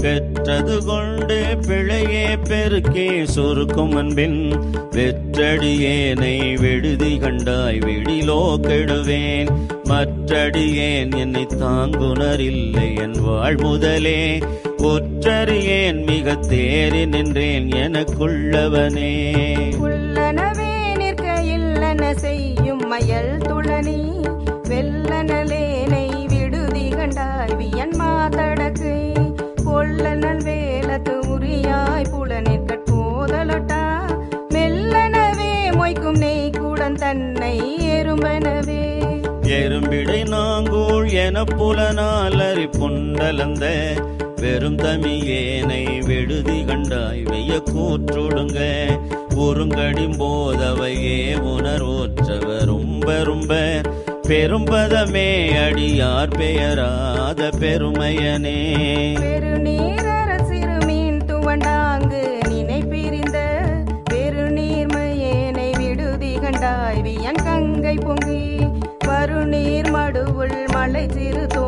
பெற்றது கொண்டு பிழையே பெருக்கே சுருக்கும் அன்பின் வெற்றடியேனை விடுதி கண்டாய் விடிலோ கெடுவேன். மற்றடியேன் என்னை தாங்குனரில்லை என் வாழ்முதலே ஒற்றறியேன் மிக தேறி நின்றேன் எனக்குள்ளவனே. உள்ளனவே நிற்க இல்லன செய்யும் மயல் துளனி வெல்லனலேனை விடுதி கண்டாய் வியன் மாதடக்கு பொல்லனல் வேலத்து உரியாய் புலனிற்கட் போதலொட்டா மெல்லனவே மொய்க்கும் நெய் கூடன் தன்னை எறும்பனவே. எறும்பிடை நாங்கூழ் என புலனால் அறி புண்டலந்த வெறும் தமியேனை விடுதி கண்டாய் வெய்ய கூற்றுடுங்க உருங்கடிம்போதவையே உணர்வோற்றவரும்ப பெரும்பதமே அடியார் பெயராத பெருமையனே. பெருநீர சிறுமீன் துவண்டாங்கு நினை பிரிந்த பெருநீர்மையேனை விடுதி கண்டாய் வியன் கங்கை பொங்கி வருநீர் மடுவுள் மலை சிறு தோ